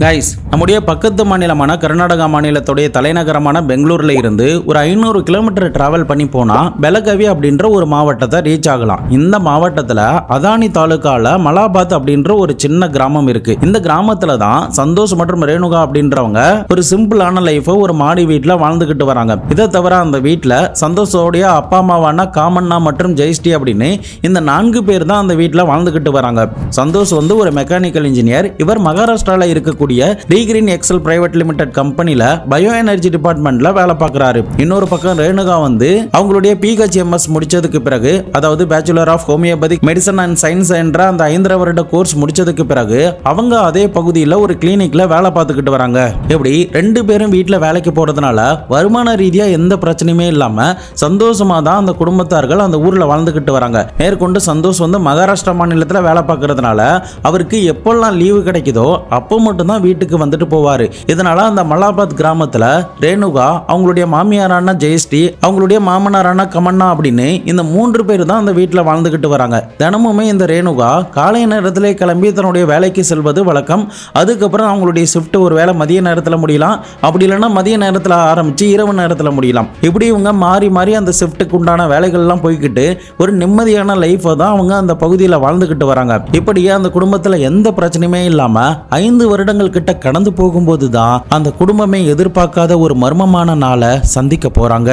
Guys, நம்முடைய பக்கத்து மாநிலமான கர்நாடகா மாநிலத்துடைய தலைநகரமான பெங்களூர்ல இருந்து ஒரு 500 கிலோமீட்டர் டிராவல் பண்ணி போனா பெலகவி அப்படின்ற ஒரு மாவட்டத்தை ரீச் ஆகலாம். இந்த மாவட்டத்துல அதானி தாலுகால மலாபாத் அப்படின்ற ஒரு சின்ன கிராமம் இருக்கு. இந்த கிராமத்துல தான் சந்தோஷ் மற்றும் ரேணுகா அப்படின்றவங்க ஒரு சிம்பிளான லைஃப் ஒரு மாடி வீட்டுல வாழ்ந்துகிட்டு வராங்க. இதை தவிர அந்த வீட்டுல சந்தோஷோடைய அப்பா அம்மாவான காமண்ணா மற்றும் ஜெயஸ்ரீ அப்படின்னு இந்த 4 பேர் தான் அந்த வீட்டுல வாழ்ந்துகிட்டு வராங்க. சந்தோஷ் வந்து ஒரு மெக்கானிக்கல் இன்ஜினியர். இவர் மகாராஷ்டிரால இருக்கக்கூடிய ரீகிரீன் எக்ஸல் பிரைவேட் லிமிடெட் கம்பெனில பயோ எனர்ஜி டிபார்ட்மெண்ட்ல வேலை பார்க்கறாரு. இன்னொரு பக்கம் ரேணுகா வந்து அவங்களுடைய PHMS முடிச்சதுக்கு பிறகு, அதாவது bachelor of homeopathic medicine and science என்ற அந்த 5 வருட கோர்ஸ் முடிச்சதுக்கு பிறகு அவங்க அதே பகுதியில் ஒரு கிளினிக்ல வேலை பார்த்துக்கிட்டு வராங்க. இப்படி 2 பேரும் வீட்டுல வேலைக்கு போறதுனால வருமான ரீதியா எந்த பிரச்சனையுமே இல்லாம சந்தோஷமா தான் அந்த குடும்பத்தார்கள் அந்த ஊர்ல வாழ்ந்துகிட்டு வராங்க. மேற்கொண்டு சந்தோஷ் வந்து மகாராஷ்டிரா மாநிலத்துல வேலை பார்க்கறதுனால அவருக்கு எப்பெல்லாம் லீவு கிடைக்குதோ அப்போ மட்டும் தான் வீட்டுக்கு வந்துட்டு போவாரு. இதனால அந்த மலாபாத் கிராமத்துல ரேணுகா, அவங்களுடைய மாமியாரான ஜெயஸ்ரீ, அவங்களுடைய மாமனாரான கமண்ணா அப்படின்னு இந்த 3 பேர் தான் அந்த வீட்டுல வாழ்ந்துகிட்டு வராங்க. தினமுமே இந்த ரேணுகா காலை நேரத்திலே கிளம்பி தன்னுடைய வேலைக்கு செல்வது வழக்கம். அதுக்கப்புறம் அவங்களுடைய ஷிஃப்ட் ஒரு வேளை மதிய நேரத்தில் முடியலாம், அப்படி இல்லைன்னா மதிய நேரத்தில் ஆரம்பிச்சு இரவு நேரத்தில் முடியலாம். இப்படி இவங்க மாறி மாறி அந்த ஷிஃப்ட்டுக்கு உண்டான வேலைகள்லாம் போய்கிட்டு ஒரு நிம்மதியான லைஃபை தான் அவங்க அந்த பகுதியில் வாழ்ந்துகிட்டு வராங்க. இப்படியே அந்த குடும்பத்தில் எந்த பிரச்சனையுமே இல்லாம 5 வருடங்கள் கிட்ட கடந்து போகும்போது தான் அந்த குடும்பமே எதிர்பார்க்காத ஒரு மர்மமான நாளை சந்திக்க போறாங்க.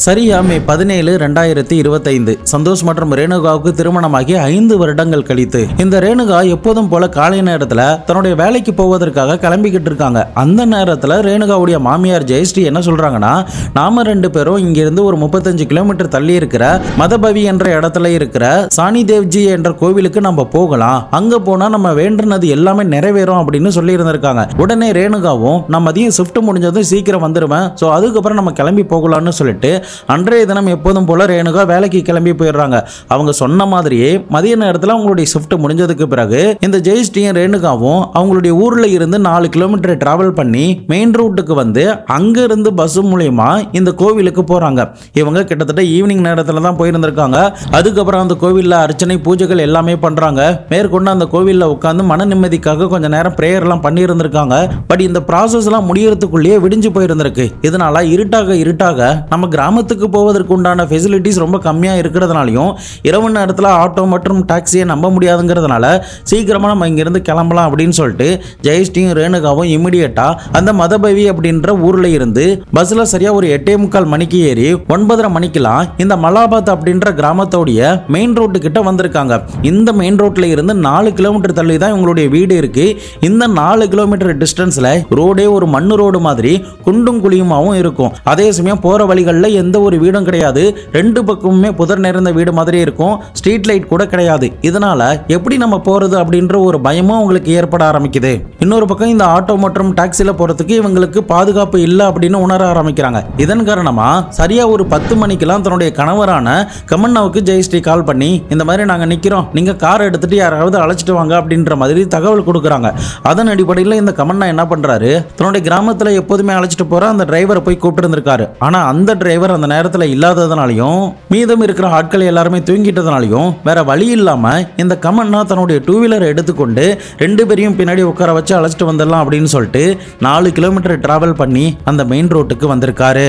சரியா மே 17, 2025 சந்தோஷ் மற்றும் ரேணுகாவுக்கு திருமணமாகி 5 வருடங்கள் கழித்து இந்த ரேணுகா எப்போதும் போல காலை நேரத்தில் தன்னுடைய வேலைக்கு போவதற்காக கிளம்பிக்கிட்டு இருக்காங்க. அந்த நேரத்தில் ரேணுகாவுடைய மாமியார் ஜெயஸ்ரீ என்ன சொல்றாங்கன்னா, நாம 2 பேரும் இங்கிருந்து ஒரு 35 கிலோமீட்டர் தள்ளி இருக்கிற மதபவி என்ற இடத்துல இருக்கிற சானி தேவ்ஜி என்ற கோவிலுக்கு நம்ம போகலாம், அங்க போனா நம்ம வேண்டுனது எல்லாமே நிறைவேறும் அப்படின்னு சொல்லி இருந்திருக்காங்க. உடனே ரேணுகாவும் நான் மதியம் ஷிஃப்ட் முடிஞ்சதும் சீக்கிரம் வந்துடுவேன், ஸோ அதுக்கப்புறம் நம்ம கிளம்பி போகலாம்னு சொல்லிட்டு அன்றைய தினம் எப்போதும் போல ரேணுகா வேலைக்கு கிளம்பி போயிடுறாங்க. அவங்க சொன்ன மாதிரியே மதிய நேரத்தில் அவங்களுடைய ஷிஃப்ட் முடிஞ்சதுக்கு பிறகு இந்த ஜெயஸ்ரீயும் ரேணுகாவும் அவங்களுடைய ஊர்ல இருந்து 4 கிலோமீட்டர் டிராவல் பண்ணி மெயின் ரூட்டுக்கு வந்து அங்க இருந்து பஸ் மூலமா இந்த கோவிலுக்கு போறாங்க. இவங்க கிட்டத்தட்ட ஈவினிங் நேரத்தில் தான் போயிருந்திருக்காங்க. அதுக்கப்புறம் அந்த கோவில்ல அர்ச்சனை பூஜைகள் எல்லாமே பண்றாங்க. மேற்கொண்டு அந்த கோவில்ல உட்கார்ந்து மன நிம்மதிக்காக கொஞ்ச நேரம் பிரேயர் எல்லாம் பண்ணி இருந்திருக்காங்க. பட் இந்த ப்ராசஸ் எல்லாம் முடியறதுக்குள்ளேயே விடிஞ்சு போயிருந்திருக்கு. இதனால இருட்டாக நம்ம கிராமத்துக்கு போவதற்கு உண்டான ஃபெசிலிட்டிஸ் ரொம்ப கம்மியாக இருக்கிறதுனாலையும் இரவு நேரத்தில் ஆட்டோ மற்றும் டாக்ஸியை நம்ப முடியாதுங்கிறதுனால சீக்கிரமாக நம்ம இங்கிருந்து கிளம்பலாம் அப்படின்னு சொல்லிட்டு ஜெயஸ்ரீயும் ரேணுகாவும் இமிடியேட்டாக அந்த மதபவி அப்படின்ற ஊரில் இருந்து பஸ்ஸில் சரியாக ஒரு 8:45 மணிக்கு ஏறி 9:30 மணிக்கெல்லாம் இந்த மலாபாத் அப்படின்ற கிராமத்தோடைய மெயின் ரோட்டு கிட்ட வந்திருக்காங்க. இந்த மெயின் ரோட்டில் இருந்து 4 கிலோமீட்டர் தள்ளி தான் இவங்களுடைய வீடு இருக்கு. இந்த 4 கிலோமீட்டர் டிஸ்டன்ஸில் ரோடே ஒரு மண்ணு ரோடு மாதிரி குண்டும் குழியுமாவும் இருக்கும். அதே சமயம் போகிற வழிகளில் எந்த ஒரு வீடும் கிடையாது. 2 பக்கமுமே புதர் நிறைந்த வீடு மாதிரி இருக்கும். ஸ்ட்ரீட் லைட் கூட கிடையாது. இதனால எப்படி நம்ம போறது அப்படின்ற ஒரு பயமும் உங்களுக்கு ஏற்பட ஆரம்பிக்குது. இன்னொரு பக்கம் இந்த ஆட்டோ மற்றும் டாக்ஸில போறதுக்கு இவங்களுக்கு பாதுகாப்பு இல்லை அப்படின்னு உணர ஆரம்பிக்கிறாங்க. இதன் காரணமா சரியா ஒரு 10 மணிக்கெல்லாம் தன்னுடைய கணவரான கமண்ணாவுக்கு ஜெயஸ்ரீ கால் பண்ணி இந்த மாதிரி நாங்க நிக்கிறோம், நீங்க கார் எடுத்துட்டு யாராவது அழைச்சிட்டு வாங்க அப்படின்ற மாதிரி தகவல் கொடுக்குறாங்க. அதன் அடிப்படையில் இந்த கமண்ணா என்ன பண்றாரு, தன்னுடைய கிராமத்துல எப்போதுமே அழைச்சிட்டு போற அந்த டிரைவரை போய் கூப்பிட்டு இருந்திருக்காரு. ஆனா அந்த டிரைவர் அந்த நேரத்தில் இல்லாததுனாலையும் மீதம் இருக்கிற ஆட்கள் எல்லாருமே தூங்கிட்டதுனாலையும் வேற வழி இல்லாம இந்த கமண்ணா தன்னுடைய 2 வீலரை எடுத்துக்கொண்டு 2 பேரையும் பின்னாடி உட்கார வச்சு அழைச்சிட்டு வந்துடலாம் அப்படின்னு சொல்லிட்டு 4 கிலோமீட்டர் டிராவல் பண்ணி அந்த மெயின் ரோட்டுக்கு வந்திருக்காரு.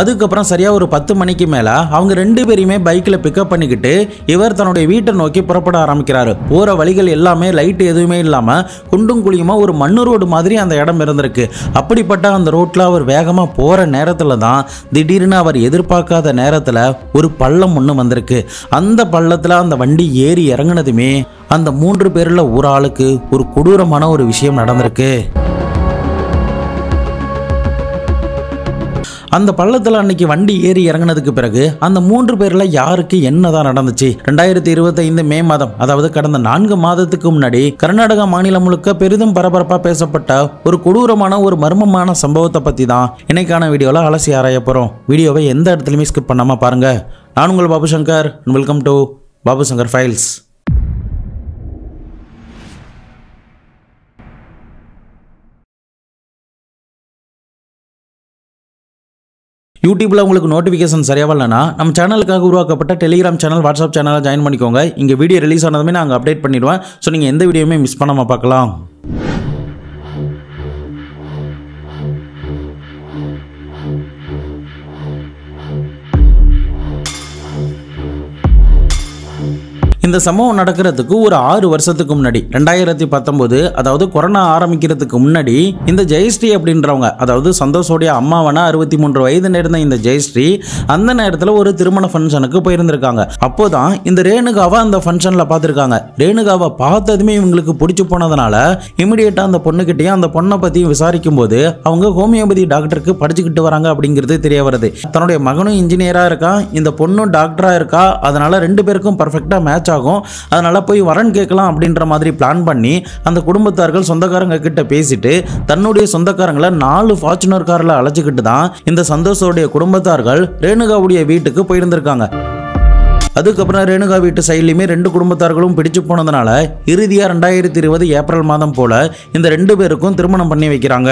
அதுக்கப்புறம் சரியா ஒரு 10 மணிக்கு மேல அவங்க 2 பேரையுமே பைக்ல பிக்கப் பண்ணிக்கிட்டு இவர் தன்னுடைய வீட்டை நோக்கி புறப்பட ஆரம்பிக்கிறாரு. போற வழிகள் எல்லாமே லைட் எதுவுமே இல்லாம குண்டும் குழியுமா ஒரு மண்ணு ரோடு மாதிரி அந்த இடம் இருந்திருக்கு. அப்படிப்பட்ட அந்த ரோட்ல அவர் வேகமா போற நேரத்துல தான் திடீர்னு அவர் எதிர்பார்க்காத நேரத்துல ஒரு பள்ளம் ஒண்ணு வந்திருக்கு. அந்த பள்ளத்துல அந்த வண்டி ஏறி இறங்குனதுமே அந்த 3 பேர்ல ஒரு ஆளுக்கு ஒரு கொடூரமான ஒரு விஷயம் நடந்திருக்கு. அந்த பள்ளத்தில் அன்னைக்கு வண்டி ஏறி இறங்கினதுக்கு பிறகு அந்த 3 பேர்ல யாருக்கு என்னதான் நடந்துச்சு? 2025 மே மாதம், அதாவது கடந்த 4 மாதத்துக்கு முன்னாடி கர்நாடகா மாநிலம் முழுக்க பெரிதும் பரபரப்பா பேசப்பட்ட ஒரு கொடூரமான ஒரு மர்மமான சம்பவத்தை பத்தி தான் இன்னைக்கான வீடியோல அலசி ஆராய போறோம். வீடியோவை எந்த இடத்துலயுமே ஸ்கிப் பண்ணாம பாருங்க. நான் உங்கள் Babu Shankar. Welcome to Babu Shankar files. யூடியூப்ல உங்களுக்கு நோட்டிஃபிகேஷன் சரியா வரலனா நம்ம சேனலுக்காக உருவாக்கப்பட்ட டெலிகிராம் சேனல், வாட்ஸ்அப் சேனலை ஜாயின் பண்ணிக்கோங்க. இங்க வீடியோ ரிலீஸ் ஆனதுமே நாங்கள் அப்டேட் பண்ணிடுவேன். ஸோ நீங்கள் எந்த வீடியோவுமே மிஸ் பண்ணாமல் பார்க்கலாம். இந்த சம்பவம் நடக்கிறதுக்கு ஒரு 6 வருஷத்துக்கு முன்னாடி 2019, அதாவது கொரோனா ஆரம்பிக்கிறதுக்கு முன்னாடி இந்த ஜெயஸ்ரீ அப்படின்றவங்க, அதாவது சந்தோஷோடைய அம்மாவான 63 வயது நேர்ந்த இந்த ஜெயஸ்ரீ அந்த நேரத்தில் ஒரு திருமண ஃபங்க்ஷனுக்கு போயிருந்திருக்காங்க. அப்போதான் இந்த ரேணுகாவை அந்த ஃபங்க்ஷனில் பார்த்துருக்காங்க. ரேணுகாவை பார்த்ததுமே இவங்களுக்கு பிடிச்சி போனதுனால இமிடியேட்டாக அந்த பொண்ணுக்கிட்டையும் அந்த பொண்ணை பற்றியும் விசாரிக்கும் போது அவங்க ஹோமியோபதி டாக்டருக்கு படிச்சுக்கிட்டு வராங்க அப்படிங்கிறது தெரிய வருது. தன்னுடைய மகனும் இன்ஜினியராக இருக்கான், இந்த பொண்ணும் டாக்டராக இருக்கா. அதனால 2 பேருக்கும் பர்ஃபெக்டாக மேட்ச் ஆகும். அதனால போய் வரன் கேட்கலாம் அப்படின்ற மாதிரி பிளான் பண்ணி அந்த குடும்பத்தார்கள் சொந்தக்காரங்க கிட்ட பேசிட்டு தன்னுடைய சொந்தக்காரங்களை 4 ஃபார்ச்சுனர் கார்ல அழைச்சிக்கிட்டு தான் இந்த சந்தோஷோடைய குடும்பத்தார்கள் ரேணுகாவுடைய வீட்டுக்கு போயிருந்திருக்காங்க. அதுக்கப்புறம் ரேணுகா வீட்டு சைட்லையுமே 2 குடும்பத்தார்களும் பிடிச்சு போனதுனால இறுதியாக 2020 ஏப்ரல் மாதம் போல இந்த 2 பேருக்கும் திருமணம் பண்ணி வைக்கிறாங்க.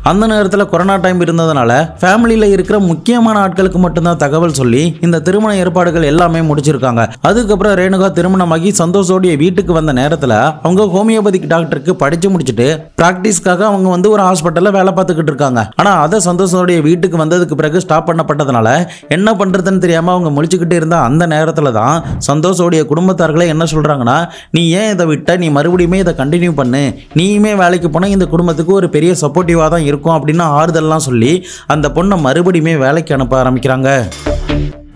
அந்த நேரத்தில் கொரோனா டைம் இருந்ததுனால ஃபேமிலியில் இருக்கிற முக்கியமான ஆட்களுக்கு மட்டும்தான் தகவல் சொல்லி இந்த திருமண ஏற்பாடுகள் எல்லாமே முடிச்சிருக்காங்க. அதுக்கப்புறம் ரேணுகா திருமணமாகி சந்தோஷோடைய வீட்டுக்கு வந்த நேரத்தில் அவங்க ஹோமியோபதிக் டாக்டருக்கு படித்து முடிச்சுட்டு ப்ராக்டிஸ்க்காக அவங்க ஒரு ஹாஸ்பிட்டலில் வேலை பார்த்துக்கிட்டு இருக்காங்க. ஆனால் அதை சந்தோஷோடைய வீட்டுக்கு வந்ததுக்கு பிறகு ஸ்டாப் பண்ணப்பட்டதுனால என்ன பண்ணுறதுன்னு தெரியாமல் அவங்க முழிச்சுக்கிட்டு இருந்த அந்த நேரத்தில் தான் சந்தோஷோடைய குடும்பத்தார்களே என்ன சொல்கிறாங்கன்னா, நீ ஏன் இதை விட்ட, நீ மறுபடியுமே இதை கண்டினியூ பண்ணு, நீயுமே வேலைக்கு போனால் இந்த குடும்பத்துக்கு ஒரு பெரிய சப்போர்ட்டிவாக தான் இருக்கும் அப்படின்னு ஆறுதல்லாம் சொல்லி அந்த பொண்ணை மறுபடியுமே வேலைக்கு அனுப்ப ஆரம்பிக்கிறாங்க.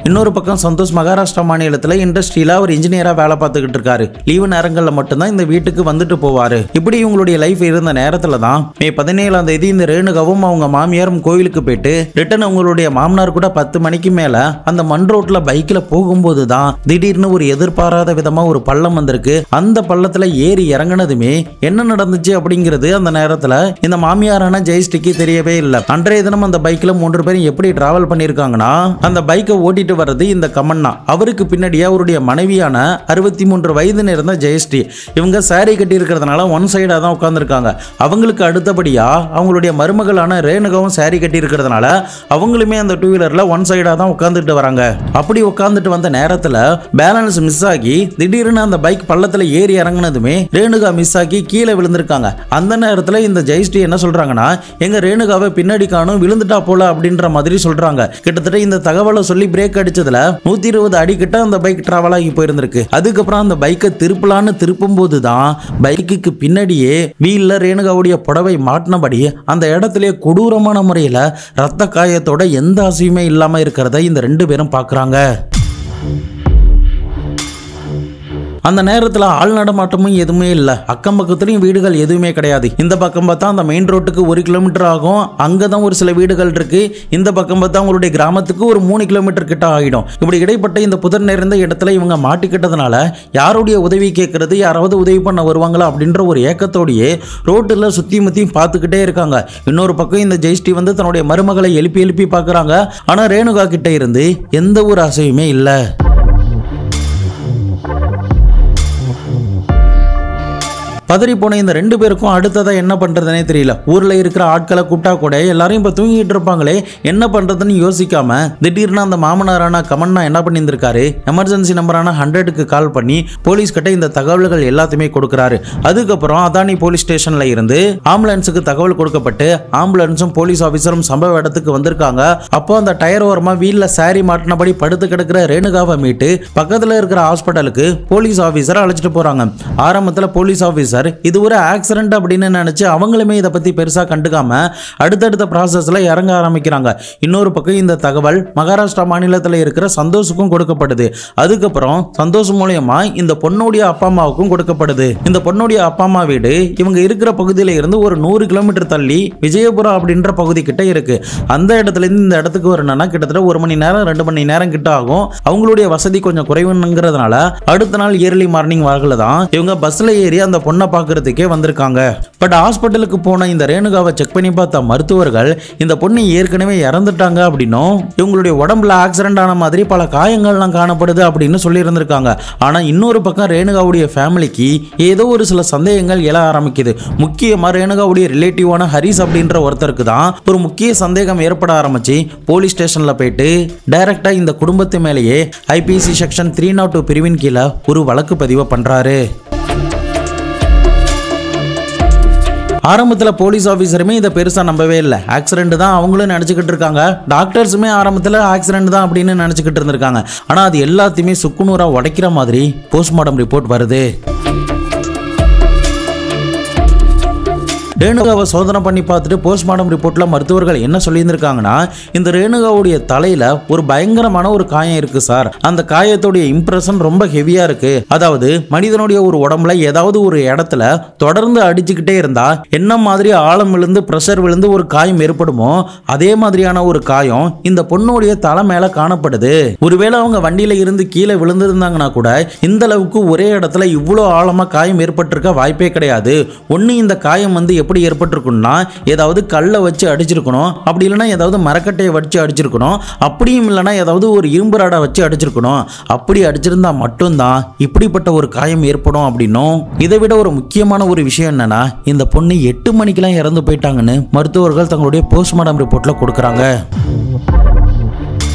இன்னொரு பக்கம் சந்தோஷ் மகாராஷ்டிரா மாநிலத்தில் இண்டஸ்ட்ரியில் ஒரு இன்ஜினியராக வேலை பார்த்துக்கிட்டு இருக்காரு. லீவு நேரங்களில் மட்டும்தான் இந்த வீட்டுக்கு வந்துட்டு போவார். இப்படி இவங்களுடைய லைஃப் இருந்த நேரத்தில் தான் மே 17ஆம் தேதி இந்த ரேணுகாவும் அவங்க மாமியாரும் கோயிலுக்கு போயிட்டு ரிட்டன் அவங்களுடைய மாமனார் கூட 10 மணிக்கு மேலே அந்த மண் ரோட்டில் பைக்கில் போகும்போது தான் திடீர்னு ஒரு எதிர்பாராத விதமாக ஒரு பள்ளம் வந்திருக்கு. அந்த பள்ளத்தில் ஏறி இறங்கினதுமே என்ன நடந்துச்சு அப்படிங்கிறது அந்த நேரத்தில் இந்த மாமியாரான ஜெயஸ்ரீக்கு தெரியவே இல்லை. அன்றைய தினம் அந்த பைக்கில் 3 பேரும் எப்படி டிராவல் பண்ணியிருக்காங்கன்னா, அந்த பைக்கை ஓட்டிட்டு வர்றது இந்த கமன்னா, அவருக்கு பின்னாடியே அவருடைய மனைவியான 63 வயது நேர்ந்த ஜெயஸ்ரீ. இவங்க சாரி கட்டி இருக்கிறதுனால ஒன் சைடா தான் உட்கார்ந்துருக்காங்க. அவங்களுக்கு அடுத்தபடியா அவங்களுடைய மருமகளான ரேணுகாவும் சாரி கட்டி இருக்கிறதுனால அவங்களுமே அந்த 2 வீலர்ல ஒன் சைடா தான் உட்கார்ந்துட்டு வராங்க. அப்படி உட்கார்ந்துட்டு வந்த நேரத்தில் பேலன்ஸ் மிஸ் ஆகி திடீர்னு அந்த பைக் பள்ளத்தில் ஏறி இறங்கினதுமே ரேணுகா மிஸ் ஆகி கீழே விழுந்திருக்காங்க. அந்த நேரத்தில் இந்த ஜெயஸ்ரீ என்ன சொல்றாங்கன்னா, எங்க ரேணுகாவை பின்னாடி காணும், விழுந்துட்டா போல அப்படின்ற மாதிரி சொல்றாங்க. கிட்டத்தட்ட இந்த தகவலை சொல்லி பிரேக் அடிச்சதுல 120 அடி கிட்ட அந்த பைக் டிராவல் ஆகி போயிருந்திருக்கு. அதுக்கப்புறம் அந்த பைக்கை திருப்பலான்னு திருப்பும் போதுதான் பைக்குக்கு பின்னாடியே வீல்ல ரேணுகாவுடைய புடவை மாட்டினபடி அந்த இடத்துல கொடூரமான முறையில் ரத்த காயத்தோட எந்த அசையுமே இல்லாம இருக்கிறத இந்த 2 பேரும் பாக்குறாங்க. அந்த நேரத்தில் ஆள் நடமாட்டமும் எதுவுமே இல்லை. அக்கம் பக்கத்துலையும் வீடுகள் எதுவுமே கிடையாது. இந்த பக்கம் பார்த்தா அந்த மெயின் ரோட்டுக்கு 1 கிலோமீட்டர் ஆகும், அங்கே தான் ஒரு சில வீடுகள் இருக்கு. இந்த பக்கம் பார்த்தா அவங்களுடைய கிராமத்துக்கு ஒரு 3 கிலோமீட்டர் கிட்ட ஆகிடும். இப்படி இடைப்பட்ட இந்த புதர் நிறைந்த இடத்துல இவங்க மாட்டிக்கிட்டதுனால யாருடைய உதவி கேட்கறது, யாராவது உதவி பண்ண வருவாங்களா அப்படின்ற ஒரு ஏக்கத்தோடையே ரோட்டில் சுற்றி முற்றியும் பார்த்துக்கிட்டே இருக்காங்க. இன்னொரு பக்கம் இந்த ஜெயஸ்ரீ தன்னுடைய மருமகளை எழுப்பி எழுப்பி பார்க்குறாங்க. ஆனால் ரேணுகா கிட்ட இருந்து எந்த ஒரு அசையுமே இல்லை. பதறி போன இந்த 2 பேருக்கும் அடுத்ததான் என்ன பண்றதுனே தெரியல. ஊர்ல இருக்கிற ஆட்களை கூப்பிட்டா கூட எல்லாரும் இப்ப தூங்கிட்டு இருப்பாங்களே, என்ன பண்றதுன்னு யோசிக்காம திடீர்னு அந்த மாமனாரான கமன்னா என்ன பண்ணியிருந்திருக்காரு, எமர்ஜென்சி நம்பரான 100க்கு கால் பண்ணி போலீஸ் கிட்ட இந்த தகவல்கள் எல்லாத்தையுமே கொடுக்குறாரு. அதுக்கப்புறம் அதானி போலீஸ் ஸ்டேஷன்ல இருந்து ஆம்புலன்ஸுக்கு தகவல் கொடுக்கப்பட்டு ஆம்புலன்ஸும் போலீஸ் ஆபீசரும் சம்பவ இடத்துக்கு வந்திருக்காங்க. அப்போ அந்த டயர் ஓரமா வீல்ல சாரி மாட்டினபடி படுத்து கிடக்கிற ரேணுகாவை மீட்டு பக்கத்துல இருக்கிற ஹாஸ்பிட்டலுக்கு போலீஸ் ஆபீசர் அழைச்சிட்டு போறாங்க. ஆரம்பத்துல போலீஸ் ஆபீசர் இது ஒரு ஆக்சிடென்ட் அப்படின்னு நினைச்சு அவங்களுமே இதை பத்தி பெருசா கண்டுக்காம அடுத்தடுத்த ப்ராசஸ்ல இறங்க ஆரம்பிக்கிறாங்க. இன்னொரு பக்கம் இந்த தகவல் மகாராஷ்டிரா மாநிலத்தில் இருக்கிற சந்தோஷுக்கும் கொடுக்கப்படுது. அதுக்கப்புறம் சந்தோஷ் மூலமா இந்த பொண்ணுடைய அப்பா அம்மாவுக்கும் கொடுக்கப்படுது. இந்த பொண்ணுடைய அப்பா அம்மா வீடு இவங்க இருக்கிற பகுதியில இருந்து ஒரு 100 கிலோமீட்டர் தள்ளி விஜயபுரம் அப்படின்ற பகுதி கிட்ட இருக்கு. அந்த இடத்துல இருந்து இந்த இடத்துக்கு வரணும்னா கிட்டத்தட்ட 1 மணி நேரம் 2 மணி நேரம் கிட்ட ஆகும். அவங்களுடைய வசதி கொஞ்சம் குறைவுங்கிறதுனால அடுத்த நாள் ஏர்லி மார்னிங் வாகல தான் இவங்க பஸ்ல ஏறி அந்த பொண்ணை பார்க்கறதுக்கே வந்திருக்காங்க. பட் ஹாஸ்பிட்டலுக்கு போன இந்த ரேணுகாவை செக் பண்ணி பார்த்த மருத்துவர்கள் இந்த பொண்ணு ஏற்கனவே இறந்துட்டாங்க அப்படின்னும் இவங்களுடைய உடம்புல ஆக்சிடென்ட் ஆன மாதிரி பல காயங்கள்லாம் காணப்படுது அப்படின்னு சொல்லி இருந்திருக்காங்க. ஆனா இன்னொரு பக்கம் ரேணுகாவுடைய ஃபேமிலிக்கு ஏதோ ஒரு சில சந்தேகங்கள் எழ ஆரம்பிக்குது. முக்கியமா ரேணுகாவுடைய ரிலேட்டிவான ஹரிஸ் அப்படின்ற ஒருத்தருக்கு தான் ஒரு முக்கிய சந்தேகம் ஏற்பட ஆரம்பிச்சு போலீஸ் ஸ்டேஷன்ல போயிட்டு டைரக்டா இந்த குடும்பத்து மேலேயே IPC செக்ஷன் 302 பிரிவின் கீழே ஒரு வழக்கு பதிவு பண்றாரு. ஆரம்பத்தில் போலீஸ் ஆஃபீஸருமே இதை பெருசாக நம்பவே இல்லை. ஆக்சிடென்ட் தான் அவங்களும் நினச்சிக்கிட்டு இருக்காங்க. டாக்டர்ஸுமே ஆரம்பத்தில் ஆக்சிடென்ட் தான் அப்படின்னு நினச்சிக்கிட்டு இருந்திருக்காங்க. ஆனால் அது எல்லாத்தையுமே சுக்குநூறாக உடைக்கிற மாதிரி போஸ்ட்மார்ட்டம் ரிப்போர்ட் வருது. ரேணுகாவை சோதனை பண்ணி பார்த்துட்டு போஸ்ட்மார்ட்டம் ரிப்போர்ட்ல மருத்துவர்கள் என்ன சொல்லியிருந்திருக்காங்கன்னா, இந்த ரேணுகாவுடைய தலையில ஒரு பயங்கரமான ஒரு காயம் இருக்கு சார். அந்த காயத்துடைய இம்ப்ரெஷன் ரொம்ப ஹெவியா இருக்கு. அதாவது மனிதனுடைய ஒரு உடம்புல ஏதாவது ஒரு இடத்துல தொடர்ந்து அடிச்சுக்கிட்டே இருந்தா என்ன மாதிரி ஆழம் விழுந்து பிரஷர் விழுந்து ஒரு காயம் ஏற்படுமோ அதே மாதிரியான ஒரு காயம் இந்த பொண்ணுடைய தலை மேல காணப்படுது. ஒருவேளை அவங்க வண்டியில இருந்து கீழே விழுந்திருந்தாங்கன்னா கூட இந்த அளவுக்கு ஒரே இடத்துல இவ்வளோ ஆழமா காயம் ஏற்பட்டிருக்க வாய்ப்பே கிடையாது. ஒன்னு இந்த காயம் வந்து எப்படி ஏற்பட்டிருக்குன்னா ஏதாவது கல்லை வச்சு அடிச்சிருக்கணும், அப்படி இல்லைன்னா ஏதாவது மரக்கட்டையை வச்சு அடிச்சிருக்கணும், அப்படியும் இல்லைன்னா ஏதாவது ஒரு இரும்பு ராடை வச்சு அடிச்சிருக்கணும். அப்படி அடிச்சிருந்தா மட்டும்தான் இப்படிப்பட்ட ஒரு காயம் ஏற்படும் அப்படின்னும். இதை விட ஒரு முக்கியமான ஒரு விஷயம் என்னன்னா, இந்த பொண்ணு 8 மணிக்கெல்லாம் இறந்து போயிட்டாங்கன்னு மருத்துவர்கள் தங்களுடைய போஸ்ட்மார்ட்டம் ரிப்போர்ட்ல கொடுக்குறாங்க.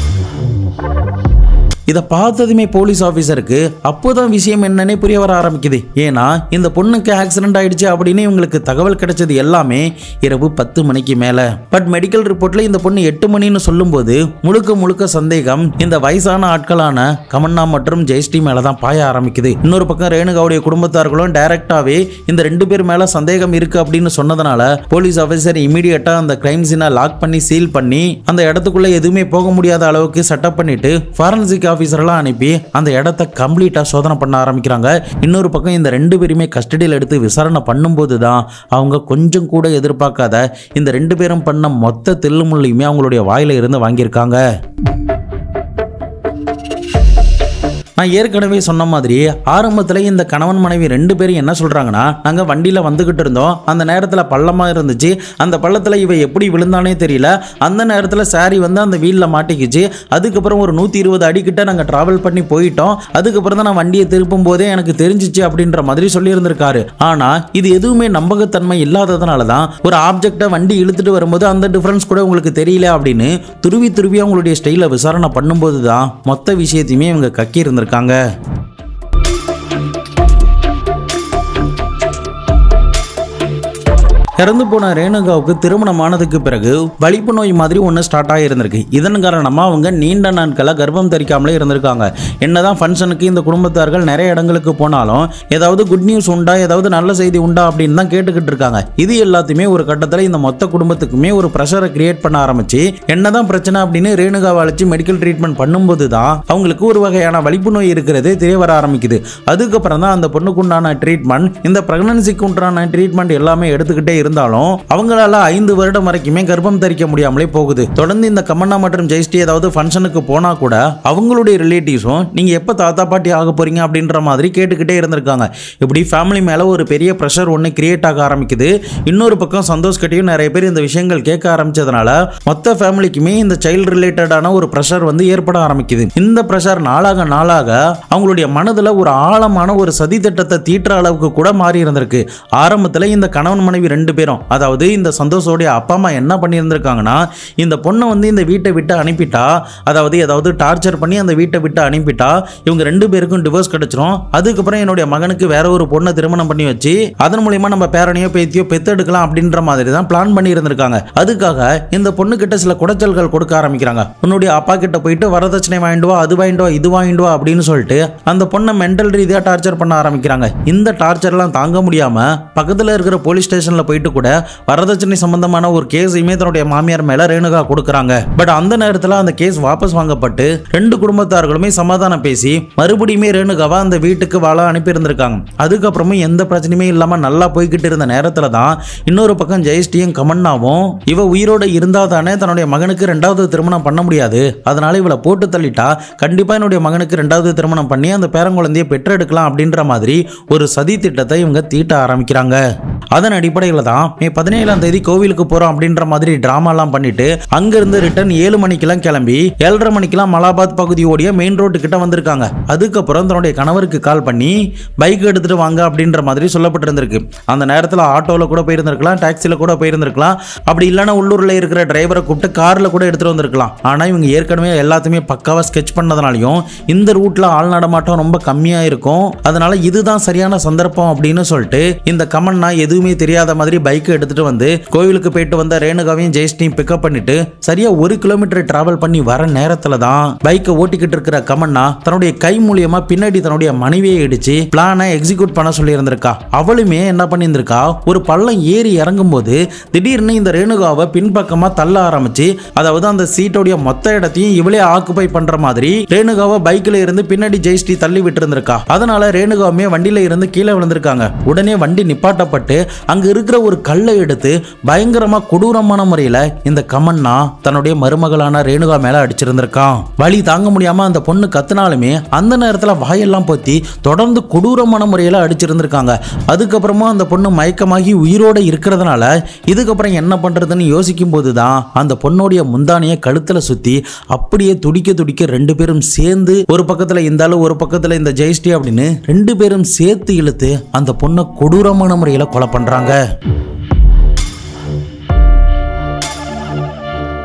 இதை பார்த்ததுமே போலீஸ் ஆஃபீஸருக்கு அப்போதான் விஷயம் என்னன்னே புரிய வர ஆரம்பிக்குது. ஏன்னா இந்த பொண்ணுக்கு ஆக்சிடென்ட் ஆயிடுச்சு அப்படின்னு இவங்களுக்கு தகவல் கிடைச்சது எல்லாமே இரவு 10 மணிக்கு மேல. பட் மெடிக்கல் ரிப்போர்ட்ல இந்த பொண்ணு 8 மணின்னு சொல்லும்போது முழுக்க முழுக்க சந்தேகம் இந்த வயசான ஆட்களான கமன்னா மற்றும் ஜெயஸ்ரீ மேலதான் பாய ஆரம்பிக்குது. இன்னொரு பக்கம் ரேணுகாவுடைய குடும்பத்தார்களும் டைரக்டாவே இந்த 2 பேர் மேல சந்தேகம் இருக்கு அப்படின்னு சொன்னதுனால போலீஸ் ஆஃபீஸர் இமீடியட்டா அந்த கிரைம் சீனை லாக் பண்ணி சீல் பண்ணி அந்த இடத்துக்குள்ள எதுவுமே போக முடியாத அளவுக்கு செட்டப் பண்ணிட்டு ஃபாரன்சிக் ஆஃபீஸர்லாம் அனுப்பி அந்த இடத்தை கம்ப்ளீட்டா சோதனை பண்ண ஆரம்பிக்கிறாங்க. இன்னொரு பக்கம் இந்த 2 பேருமே கஸ்டடியில் எடுத்து விசாரணை பண்ணும்போது தான் அவங்க கொஞ்சம் கூட எதிர்பார்க்காத இந்த 2 பேரும் பண்ண மொத்த தில்லுமுள்ளையுமே அவங்களுடைய வாயில இருந்து வாங்கியிருக்காங்க. நான் ஏற்கனவே சொன்ன மாதிரி ஆரம்பத்தில் இந்த கணவன் மனைவி 2 பேரும் என்ன சொல்றாங்கன்னா, நாங்கள் வண்டியில் வந்துகிட்டு இருந்தோம், அந்த நேரத்தில் பள்ளமாக இருந்துச்சு, அந்த பள்ளத்தில் இவ எப்படி விழுந்தானே தெரியல, அந்த நேரத்தில் சாரி வந்து அந்த வீலில் மாட்டிக்கிச்சு, அதுக்கப்புறம் ஒரு 120 அடிக்கிட்ட நாங்கள் டிராவல் பண்ணி போயிட்டோம், அதுக்கப்புறம் தான் நான் வண்டியை திருப்பும் போதே எனக்கு தெரிஞ்சிச்சு அப்படின்ற மாதிரி சொல்லியிருந்திருக்காரு. ஆனால் இது எதுவுமே நம்பகத்தன்மை இல்லாததுனால தான் ஒரு ஆப்ஜெக்டை வண்டி இழுத்துட்டு வரும்போது அந்த டிஃபரன்ஸ் கூட உங்களுக்கு தெரியல அப்படின்னு துருவி துருவி அவங்களுடைய ஸ்டைலில் விசாரணை பண்ணும்போது தான் மொத்த விஷயத்தையுமே இவங்க கக்கி இருந்திருக்காங்க. இறந்து போன ரேணுகாவுக்கு திருமணமானதுக்கு பிறகு வலிப்பு நோய் மாதிரி ஒன்று ஸ்டார்ட் ஆகியிருந்திருக்கு. இதன் காரணமாக அவங்க நீண்ட நாட்களாக கர்ப்பம் தரிக்காமலே இருந்திருக்காங்க. என்னதான் ஃபங்க்ஷனுக்கு இந்த குடும்பத்தார்கள் நிறைய இடங்களுக்கு போனாலும் ஏதாவது குட் நியூஸ் உண்டா, ஏதாவது நல்ல செய்தி உண்டா அப்படின்னு தான் கேட்டுக்கிட்டு இருக்காங்க. இது எல்லாத்தையுமே ஒரு கட்டத்தில் இந்த மொத்த குடும்பத்துக்குமே ஒரு ப்ரெஷரை கிரியேட் பண்ண ஆரம்பிச்சு என்னதான் பிரச்சனை அப்படின்னு ரேணுகாவை அழைச்சி மெடிக்கல் ட்ரீட்மெண்ட் பண்ணும்போது தான் அவங்களுக்கு ஒரு வகையான வலிப்பு நோய் இருக்கிறதே தெரிய வர ஆரம்பிக்குது. அதுக்கப்புறம் தான் அந்த பொண்ணுக்குண்டான ட்ரீட்மெண்ட், இந்த பிரெக்னன்சிக்கு உண்டான ட்ரீட்மெண்ட் எல்லாமே எடுத்துக்கிட்டே இருந்தாலும் அவங்களால 5 வருடம் வரைக்குமே கர்ப்பம் தரிக்க முடியாமலே போகுது. தொடர்ந்து இந்த கமன்னா மற்றும் ஜெயஸ்ரீ ஏதாவது ஃபங்க்ஷனுக்கு போனா கூட அவங்களுடைய ரிலேட்டிவ்ஸும் நீங்க எப்ப தாத்தா பாட்டி ஆக போறீங்க அப்படின்ற மாதிரி கேட்டுக்கிட்டே இருந்திருக்காங்க. இப்படி ஃபேமிலி மேல ஒரு பெரிய பிரஷர் ஒன்று கிரியேட் ஆக ஆரம்பிக்குது. இன்னொரு பக்கம் சந்தோஷ் கிட்டையும் நிறைய பேர் இந்த விஷயங்கள் கேட்க ஆரம்பிச்சதுனால மொத்த ஃபேமிலிக்குமே இந்த சைல்டு ரிலேட்டடான ஒரு பிரஷர் வந்து ஏற்பட ஆரம்பிக்குது. இந்த பிரஷர் நாளாக நாளாக அவங்களுடைய மனதில் ஒரு ஆழமான ஒரு சதி திட்டத்தை தீட்டுற அளவுக்கு கூட மாறி இருந்திருக்கு. ஆரம்பத்தில் இந்த கணவன் மனைவி 2 பேரும், அதாவது இந்த சந்தோஷோடைய அப்பா அம்மா என்ன பண்ணியிருந்திருக்காங்கன்னா, இந்த பொண்ணை வந்து இந்த வீட்டை விட்டு அனுப்பிட்டா, அதாவது ஏதாவது டார்ச்சர் பண்ணி அந்த வீட்டை விட்டு அனுப்பிட்டா இவங்க 2 பேருக்கும் டிவோர்ஸ் கிடைச்சிரும், அதுக்கப்புறம் என்னுடைய மகனுக்கு வேற ஒரு பொண்ணை திருமணம் பண்ணி வச்சு அதன் மூலியமா நம்ம பேரனையோ பேத்தியோ பெத்தெடுக்கலாம் அப்படின்ற மாதிரி தான் பிளான் பண்ணி இருந்திருக்காங்க. அதுக்காக இந்த பொண்ணு கிட்ட சில குடைச்சல்கள் கொடுக்க ஆரம்பிக்கிறாங்க. உன்னுடைய அப்பா கிட்ட போயிட்டு வரதட்சணை வாங்கிட்டு வா, அது வாங்கிட்டு வா, இது வாங்கிட்டு வா அப்படின்னு சொல்லிட்டு அந்த பொண்ணை மென்டல் ரீதியாக டார்ச்சர் பண்ண ஆரம்பிக்கிறாங்க. இந்த டார்ச்சர்லாம் தாங்க முடியாம பக்கத்தில் இருக்கிற போலீஸ் ஸ்டேஷன்ல போயிட்டு பண்ணிட்டு கூட வரதட்சணை சம்பந்தமான ஒரு கேஸையுமே தன்னுடைய மாமியார் மேல ரேணுகா கொடுக்கறாங்க. பட் அந்த நேரத்துல அந்த கேஸ் வாபஸ் வாங்கப்பட்டு ரெண்டு குடும்பத்தார்களுமே சமாதானம் பேசி மறுபடியும் ரேணுகாவை அந்த வீட்டுக்கு வாழ அனுப்பி இருந்திருக்காங்க. அதுக்கப்புறமும் எந்த பிரச்சனையுமே இல்லாம நல்லா போய்கிட்டு இருந்த நேரத்துல தான் இன்னொரு பக்கம் ஜெயஸ்ரீயும் கமன்னாவும் இவ உயிரோட இருந்தா தானே தன்னுடைய மகனுக்கு ரெண்டாவது திருமணம் பண்ண முடியாது, அதனால இவளை போட்டு தள்ளிட்டா கண்டிப்பா என்னுடைய மகனுக்கு ரெண்டாவது திருமணம் பண்ணி அந்த பேரங்குழந்தையை பெற்றெடுக்கலாம் அப்படின்ற மாதிரி ஒரு சதி திட்டத்தை இவங்க தீட்ட ஆரம்பிக்கிறாங்க. அதன் அடிப்படையில் தான் மே 17ஆம் தேதி கோவிலுக்கு போறோம் அப்படின்ற மாதிரி டிராமாலாம் பண்ணிட்டு அங்கிருந்து ரிட்டர்ன் 7 மணிக்கெல்லாம் கிளம்பி 7:30 மணிக்கெல்லாம் மலாபாத் பகுதியோடைய மெயின் ரோட்டு கிட்ட வந்திருக்காங்க. அதுக்கப்புறம் தன்னுடைய கணவருக்கு கால் பண்ணி பைக் எடுத்துட்டு வாங்க அப்படின்ற மாதிரி சொல்லப்பட்டிருந்திருக்கு. அந்த நேரத்தில் ஆட்டோல கூட போயிருந்திருக்கலாம், டாக்ஸில கூட போயிருந்திருக்கலாம், அப்படி இல்லைன்னா உள்ளூர்ல இருக்கிற டிரைவரை கூப்பிட்டு கார்ல கூட எடுத்துட்டு வந்திருக்கலாம். ஆனா இவங்க ஏற்கனவே எல்லாத்தையுமே பக்காவா ஸ்கெட்ச் பண்ணதுனாலையும் இந்த ரூட்ல ஆள் நடமாட்டம் ரொம்ப கம்மியா இருக்கும், அதனால இதுதான் சரியான சந்தர்ப்பம் அப்படின்னு சொல்லிட்டு இந்த கமன்னா எதுவுமே தெரியாத மாதிரி பைக் எடுத்துட்டு வந்து கோவிலுக்கு போயிட்டு வந்த ரேணுகாவையும் ஜெயஸ்ரீயும் பிக்கப் பண்ணிட்டு சரியா 1 கிலோமீட்டர் டிராவல் பண்ணி வர நேரத்துல தான் பைக்கை ஓட்டிக்கிட்டு இருக்கிற கமன்னா தன்னுடைய கை மூலியமா பின்னாடி தன்னுடைய மனைவியை இடிச்சு பிளானை எக்ஸிக்யூட் பண்ண சொல்லி இருந்திருக்கா. அவளுமே என்ன பண்ணியிருந்திருக்கா, ஒரு பள்ளம் ஏறி இறங்கும் போது திடீர்னு இந்த ரேணுகாவை பின்பக்கமா தள்ள ஆரம்பிச்சு, அதாவது அந்த சீட்டோடைய மொத்த இடத்தையும் இவளே ஆக்குபை பண்ற மாதிரி ரேணுகாவை பைக்ல இருந்து பின்னாடி ஜெயஸ்ரீ தள்ளி விட்டு இருந்திருக்கா. அதனால ரேணுகாவுமே வண்டியில இருந்து கீழே விழுந்திருக்காங்க. உடனே வண்டி நிப்பாட்டப்பட்டு அங்க இருக்கிற ஒரு கல்லை எடுத்து பயங்கரமா கொடூரமான முறையில இந்த கமன்னா தன்னுடைய மருமகளான ரேணுகா மேல அடிச்சிருந்திருக்கான். வலி தாங்க முடியாம அந்த பொண்ணு கத்துனாலுமே அந்த நேரத்துல வாயெல்லாம் பொத்தி தொடர்ந்து கொடூரமான முறையில அடிச்சிருந்திருக்காங்க. அதுக்கப்புறமா அந்த பொண்ணு மயக்கமாகி உயிரோட இருக்கிறதுனால இதுக்கப்புறம் என்ன பண்றதுன்னு யோசிக்கும் போதுதான் அந்த பொண்ணுடைய முந்தானிய கழுத்துல சுத்தி அப்படியே துடிக்க துடிக்க ரெண்டு பேரும் சேர்ந்து ஒரு பக்கத்துல இந்த ஆளு ஒரு பக்கத்துல இந்த ஜெயஸ்ரீ அப்படின்னு ரெண்டு பேரும் சேர்த்து இழுத்து அந்த பொண்ணை கொடூரமான முறையில கொலை பண்றாங்க.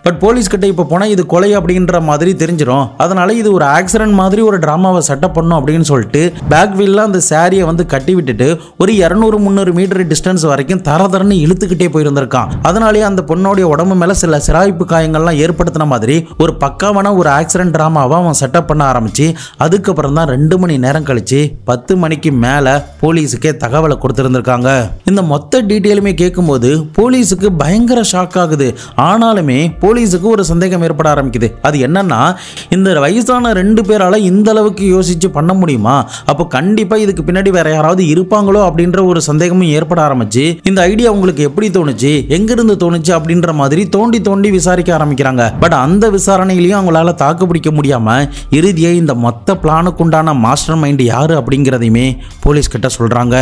பட் போலீஸ் கிட்ட இப்போ போனால் இது கொலை அப்படின்ற மாதிரி தெரிஞ்சிடும், அதனால இது ஒரு ஆக்சிடென்ட் மாதிரி ஒரு டிராமாவை செட்டப் பண்ணும் அப்படின்னு சொல்லிட்டு பேக் வீல்ல அந்த சாரியை வந்து கட்டி விட்டுட்டு ஒரு 200-300 மீட்டர் டிஸ்டன்ஸ் வரைக்கும் தரதரன்னு இழுத்துக்கிட்டே போயிருந்திருக்கான். அதனாலேயே அந்த பொண்ணோடைய உடம்பு மேல சில சிராய்ப்பு காயங்கள்லாம் ஏற்படுத்தின மாதிரி ஒரு பக்காவான ஒரு ஆக்சிடென்ட் டிராமாவை அவன் செட்டப் பண்ண ஆரம்பிச்சு அதுக்கப்புறம் தான் 2 மணி நேரம் கழிச்சு 10 மணிக்கு மேல போலீஸுக்கே தகவலை கொடுத்திருந்திருக்காங்க. இந்த மொத்த டீட்டெயிலுமே கேட்கும்போது போலீஸுக்கு பயங்கர ஷாக் ஆகுது. ஆனாலுமே போலீஸுக்கு ஒரு சந்தேகம் ஏற்பட ஆரம்பிக்குது. அது என்னன்னா, இந்த வயசான 2 பேரால இந்த அளவுக்கு யோசிச்சு பண்ண முடியுமா, அப்போ கண்டிப்பா இதுக்கு பின்னாடி வேற யாராவது இருப்பாங்களோ அப்படின்ற ஒரு சந்தேகமும் ஏற்பட ஆரம்பிச்சு இந்த ஐடியா உங்களுக்கு எப்படி தோணுச்சு, எங்கிருந்து தோணுச்சு அப்படின்ற மாதிரி தோண்டி தோண்டி விசாரிக்க ஆரம்பிக்கிறாங்க. பட் அந்த விசாரணையிலையும் அவங்களால தாக்கு பிடிக்க முடியாம இறுதியை இந்த மொத்த பிளானுக்கு உண்டான மாஸ்டர் மைண்ட் யாரு அப்படிங்கிறதையுமே போலீஸ் கிட்ட சொல்றாங்க.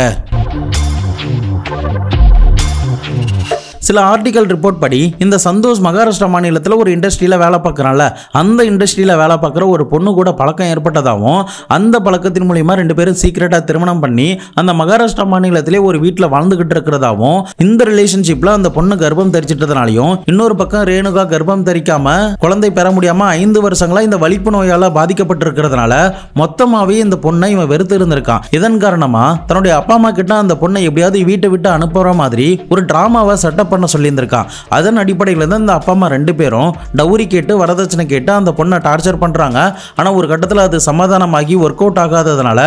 சில ஆர்டிகல் ரிப்போர்ட் படி இந்த சந்தோஷ் மகாராஷ்டிரா மாநிலத்தில் ஒரு இண்டஸ்ட்ரியில் வேலை பார்க்குறான்ல, அந்த இண்டஸ்ட்ரியில் வேலை பார்க்குற ஒரு பொண்ணு கூட பழக்கம் ஏற்பட்டதாகவும் அந்த பழக்கத்தின் மூலியமா 2 பேரும் சீக்கிரட்டாக திருமணம் பண்ணி அந்த மகாராஷ்டிரா மாநிலத்திலே ஒரு வீட்டில் வாழ்ந்துகிட்டு இருக்கிறதாகவும் இந்த ரிலேஷன்ஷிப்பில் அந்த பொண்ணு கர்ப்பம் தரிச்சிட்டதுனாலையும் இன்னொரு பக்கம் ரேணுகா கர்ப்பம் தரிக்காம குழந்தை பெற முடியாம 5 வருஷங்களா இந்த வலிப்பு நோயால் பாதிக்கப்பட்டு இருக்கிறதுனால மொத்தமாகவே இந்த பொண்ணை இவன் வெறுத்து இருந்திருக்கான். இதன் காரணமா தன்னுடைய அப்பா அம்மா கிட்ட அந்த பொண்ணை எப்படியாவது வீட்டை விட்டு அனுப்புற மாதிரி ஒரு டிராமாவை செட்டப் பண்ண சொல்லியிருந்திருக்கான். அதன் அடிப்படையில் தான் இந்த அப்பா அம்மா 2 பேரும் டவுரி கேட்டு வரதட்சணை கேட்டு அந்த பொண்ணை டார்ச்சர் பண்றாங்க. ஆனா ஒரு கட்டத்தில் அது சமாதானமாகி ஒர்க் அவுட் ஆகாததுனால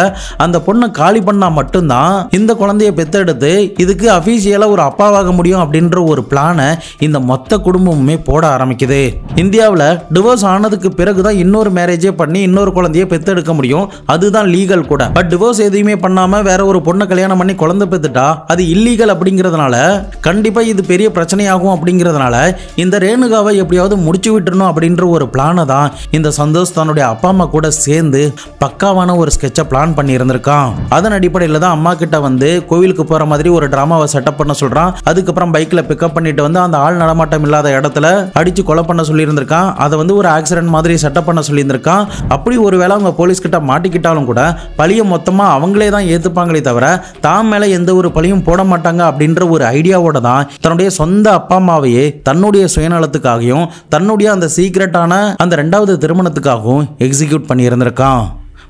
அந்த பொண்ணை காலி பண்ணா மட்டும்தான் இந்த குழந்தைய பெத்தெடுத்து இதுக்கு அபிஷியலா ஒரு அப்பாவாக முடியும் அப்படின்ற ஒரு பிளானை இந்த மொத்த குடும்பமுமே போட ஆரம்பிக்குது. இந்தியாவில் டிவோர்ஸ் ஆனதுக்கு பிறகுதான் இன்னொரு மேரேஜே பண்ணி இன்னொரு குழந்தைய பெத்தெடுக்க முடியும், அதுதான் லீகல் கூட. பட் டிவோர்ஸ் எதுவுமே பண்ணாம வேற ஒரு பொண்ணை கல்யாணம் பண்ணி குழந்தை பெத்துட்டா அது இல்லீகல் அப்படிங்கிறதுனால கண்டிப்பா இது பெரிய பிரச்சனையாகும். அப்படிங்கிறதுனால இந்த ரேணுகாவை எப்படியாவது முடிச்சு விட்டுறணும் அப்படின்ற ஒரு பிளானை தான் இந்த சந்தோஷ் தன்னுடைய அப்பா அம்மா கூட சேர்ந்து பக்காவான ஒரு ஸ்கெட்சை பிளான் பண்ணி இருந்திருக்கான். அதன் அடிப்படையில் தான் அம்மா கிட்ட வந்து கோவிலுக்கு போற மாதிரி ஒரு டிராமாவை செட்டப் பண்ண சொல்றான். அதுக்கப்புறம் பைக்ல பிக்கப் பண்ணிட்டு வந்து அந்த ஆள் நடமாட்டம் இல்லாத இடத்துல அடிச்சு கொலை பண்ண சொல்லி இருந்திருக்கான். அதை வந்து ஒரு ஆக்சிடென்ட் மாதிரி செட்டப் பண்ண சொல்லி இருந்திருக்கான். அப்படி ஒருவேளை அவங்க போலீஸ் கிட்ட மாட்டிக்கிட்டாலும் கூட பழிய மொத்தமா அவங்களே தான் ஏத்துப்பாங்களே தவிர தான் மேல எந்த ஒரு பழியும் போட மாட்டாங்க அப்படின்ற ஒரு ஐடியாவோட தான் தன்னுடைய சொந்த அப்பா அம்மாவையே தன்னுடைய சுயநலத்துக்காகவும் தன்னுடைய அந்த சீக்ரெட்டான அந்த 2வது திருமணத்துக்காகவும் எக்ஸிக்யூட் பண்ணி இருந்திருக்கான்.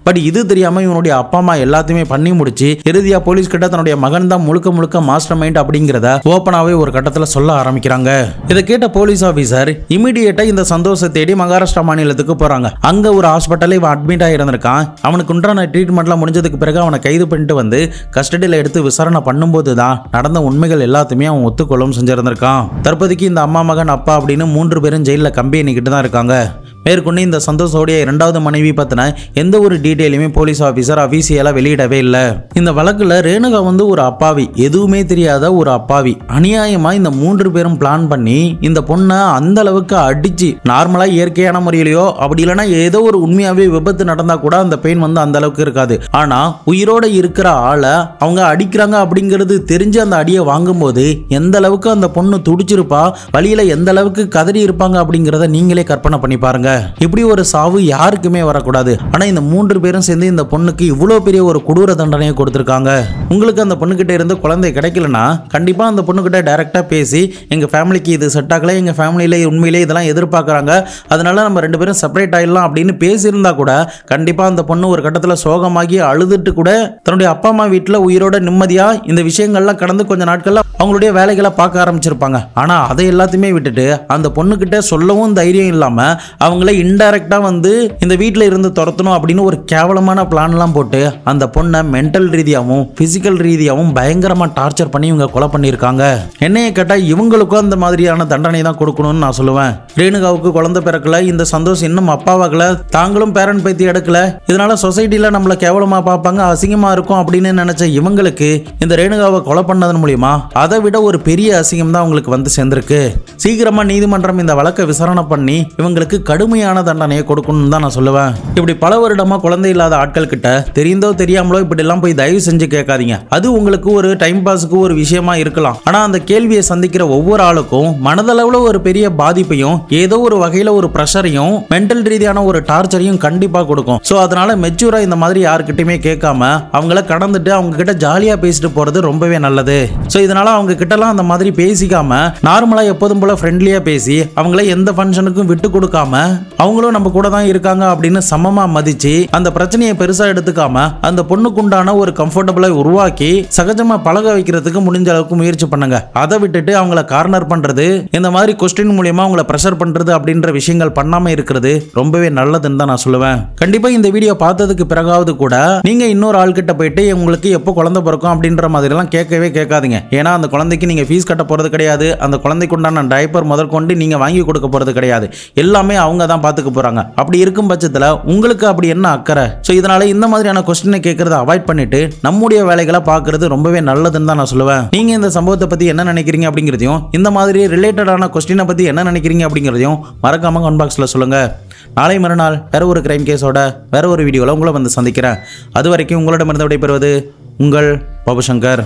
பட் இது தெரியாம இவனுடைய அப்பா அம்மா எல்லாத்தையுமே பண்ணி முடிச்சு இறுதியா போலீஸ் கிட்ட தன்னுடைய மகன் தான் முழுக்க முழுக்க மாஸ்டர் மைண்ட் அப்படிங்கறத ஓபனாவே ஒரு கட்டத்துல சொல்ல ஆரம்பிக்கிறாங்க. இதை கேட்ட போலீஸ் ஆபீசர் இமிடியேட்டா இந்த சந்தோஷத்தை தேடி மகாராஷ்டிரா மாநிலத்துக்கு போறாங்க. அங்க ஒரு ஹாஸ்பிட்டல்ல இவன் அட்மிட் ஆகியிருந்திருக்கான். அவனுக்கு உண்டான ட்ரீட்மெண்ட்லாம் முடிஞ்சதுக்கு பிறகு அவனை கைது பண்ணிட்டு வந்து கஸ்டடியில எடுத்து விசாரணை பண்ணும்போது தான் நடந்த உண்மைகள் எல்லாத்தையுமே அவன் ஒத்துக்கொள்ளும் செஞ்சிருந்திருக்கான். தற்போதைக்கு இந்த அம்மா மகன் அப்பா அப்படின்னு 3 பேரும் ஜெயில கம்பி எண்ணிக்கிட்டு தான் இருக்காங்க. மேற்கொண்டு இந்த சந்தோஷோடைய 2வது மனைவி பத்தின எந்த ஒரு டீட்டெயிலுமே போலீஸ் ஆபீசர் அபிஷியலா வெளியிடவே இல்லை. இந்த வழக்குல ரேணுகா ஒரு அப்பாவி, எதுவுமே தெரியாத ஒரு அப்பாவி. அநியாயமா இந்த 3 பேரும் பிளான் பண்ணி இந்த பொண்ணை அந்த அளவுக்கு அடிச்சு, நார்மலா இயற்கையான முறையிலையோ அப்படி இல்லைன்னா ஏதோ ஒரு உண்மையாவே விபத்து நடந்தா கூட அந்த பெயின் அந்த அளவுக்கு இருக்காது. ஆனா உயிரோட இருக்கிற ஆளை அவங்க அடிக்கிறாங்க அப்படிங்கிறது தெரிஞ்சு அந்த அடியை வாங்கும்போது எந்த அளவுக்கு அந்த பொண்ணு துடிச்சிருப்பா, வழியில எந்த அளவுக்கு கதறி இருப்பாங்க அப்படிங்கிறத நீங்களே கற்பனை பண்ணி பாருங்க. இப்படி ஒரு சாவு யாருக்குமே வரக்கூடாது. ஆனா இந்த 3 பேரும் சேர்ந்து இந்த பொண்ணுக்கு இவ்வளவு பெரிய ஒரு கொடூர தண்டனையை கொடுத்திருக்காங்க. உங்களுக்கு அந்த பொண்ணுகிட்ட இருந்து குழந்தை கிடைக்கலனா கண்டிப்பா அந்த பொண்ணுகிட்ட டைரக்டா பேசி, எங்க ஃபேமிலிக்கு இது செட் ஆகல, எங்க ஃபேமிலியில உண்மையிலே இதெல்லாம் எதிர்பார்க்கறாங்க, அதனால நம்ம 2 பேரும் செப்பரேட் ஆயிடலாம் அப்படின்னு பேசியிருந்தா கூட கண்டிப்பா அந்த பொண்ணு ஒரு கட்டத்துல சோகமாகி அழுதுட்டு கூட தன்னுடைய அப்பா அம்மா வீட்டுல உயிரோட நிம்மதியா இந்த விஷயங்கள்லாம் கடந்து கொஞ்ச நாட்கள்ல அவங்களுடைய வேலைகளை பார்க்க ஆரம்பிச்சிருப்பாங்க. ஆனா அதை எல்லாத்தையுமே விட்டுட்டு அந்த பொண்ணுகிட்ட சொல்லவும் தைரியம் இல்லாம அவங்கள இன்டைரக்டா இந்த வீட்டில் இருந்து துரத்தணும் அப்படின்னு ஒரு கேவலமான பிளான்லாம் போட்டு அந்த பொண்ணை மென்டல் ரீதியாகவும் பிசிக்கல் ரீதியாகவும் பயங்கரமா டார்ச்சர் பண்ணி இவங்க கொலை பண்ணியிருக்காங்க. என்னைய கேட்டா இவங்களுக்கும் அந்த மாதிரியான தண்டனை தான் கொடுக்கணும்னு நான் சொல்லுவேன். ரேணுகாவுக்கு குழந்தை பிறக்கல, இந்த சந்தோஷம் இன்னும் அப்பாவாகல, தாங்களும் பேரண்ட் பைத்தி எடுக்கல, இதனால சொசைட்டில நம்மள கேவலமா பார்ப்பாங்க, அசிங்கமா இருக்கும் அப்படின்னு நினைச்ச இவங்களுக்கு இந்த ரேணுகாவை கொலை பண்ணதன் மூலியமா அதை விட ஒரு பெரிய அசிங்கம் தான் அவங்களுக்கு சேர்ந்திருக்கு. சீக்கிரமா நீதிமன்றம் இந்த வழக்கை விசாரணை பண்ணி இவங்களுக்கு கடுமையான தண்டனையை கொடுக்கணும்னு தான் நான் சொல்லுவேன். இப்படி பல வருடமா குழந்தை இல்லாத ஆட்கள் கிட்ட தெரிந்தோ தெரியாமலோ இப்படி எல்லாம் போய் தயவு செஞ்சு கேட்காதீங்க. அது உங்களுக்கு ஒரு டைம் பாஸுக்கு ஒரு விஷயமா இருக்கலாம். ஆனா அந்த கேள்வியை சந்திக்கிற ஒவ்வொரு ஆளுக்கும் மனதளவுல ஒரு பெரிய பாதிப்பையும் ஏதோ ஒரு வகையில ஒரு பிரஷரையும் மென்டல் ரீதியான ஒரு டார்ச்சரையும் கண்டிப்பா கொடுக்கும். சோ அதனால மெச்சூரா இந்த மாதிரி யாருக்கிட்டையுமே கேட்காம அவங்கள கடந்துட்டு அவங்க கிட்ட ஜாலியா பேசிட்டு போறது ரொம்பவே நல்லது. சோ இதனால அவங்க கிட்டலாம் அந்த மாதிரி பேசிக்காம நார்மலா எப்போதும் போல ஃப்ரெண்ட்லியா பேசி அவங்கள எந்த ஃபங்க்ஷனுக்கும் விட்டு கொடுக்காம அவங்களும் நம்ம கூட தான் இருக்காங்க அப்படின்னு சமமா மதிச்சு அந்த பிரச்சனையை பெருசா எடுத்துக்காம அந்த பொண்ணுக்குண்டான ஒரு கம்ஃபர்டபிளை உருவாக்கி சகஜமா பழக வைக்கிறதுக்கு முடிஞ்ச அளவுக்கு முயற்சி பண்ணுங்க. அதை விட்டுட்டு அவங்கள கார்னர் பண்றது, இந்த மாதிரி கொஸ்டின் மூலமா அவங்கள பிரஷர் பண்றது அப்படின்ற விஷயங்கள் பண்ணாம இருக்கிறது ரொம்பவே நல்லதுன்னு தான் நான் சொல்லுவேன். கண்டிப்பா இந்த வீடியோ பார்த்ததுக்கு பிறகாவது கூட நீங்க இன்னொரு ஆள் கிட்ட போயிட்டு உங்களுக்கு எப்போ குழந்தை பிறக்கும் அப்படின்ற மாதிரி எல்லாம் கேட்கவே கேட்காதீங்க. ஏன்னா அந்த குழந்தைக்கு நீங்க ஃபீஸ் கட்ட போறது கிடையாது, அந்த குழந்தைக்கு உண்டான டைப்பர் முதற்கொண்டு நீங்க வாங்கி கொடுக்க போறது கிடையாது, எல்லாமே அவங்க தான் பார்த்துக்க போறாங்க. அப்படி இருக்கும் பட்சத்தில் உங்களுக்கு அப்படி என்ன அக்கறை? ஸோ இதனால இந்த மாதிரியான கொஸ்டினை கேட்கறத அவாய்ட் பண்ணிட்டு நம்முடைய வேலைகளை பார்க்கறது ரொம்பவே நல்லதுன்னு தான் நான் சொல்லுவேன். நீங்க இந்த சம்பவத்தை பத்தி என்ன நினைக்கிறீங்க அப்படிங்கிறதையும், இந்த மாதிரி ரிலேட்டடான கொஸ்டினை பத்தி என்ன நினைக்கிறீங்க அப்படிங்கிறதையும் மறக்காம கமெண்ட் பாக்ஸ்ல சொல்லுங்க. நாளை மறுநாள் வேற ஒரு கிரைம் கேஸோட வேற ஒரு வீடியோல உங்களை சந்திக்கிறேன். அது வரைக்கும் உங்களிடமிருந்து விடைபெறுவது உங்கள் பாபு சங்கர்.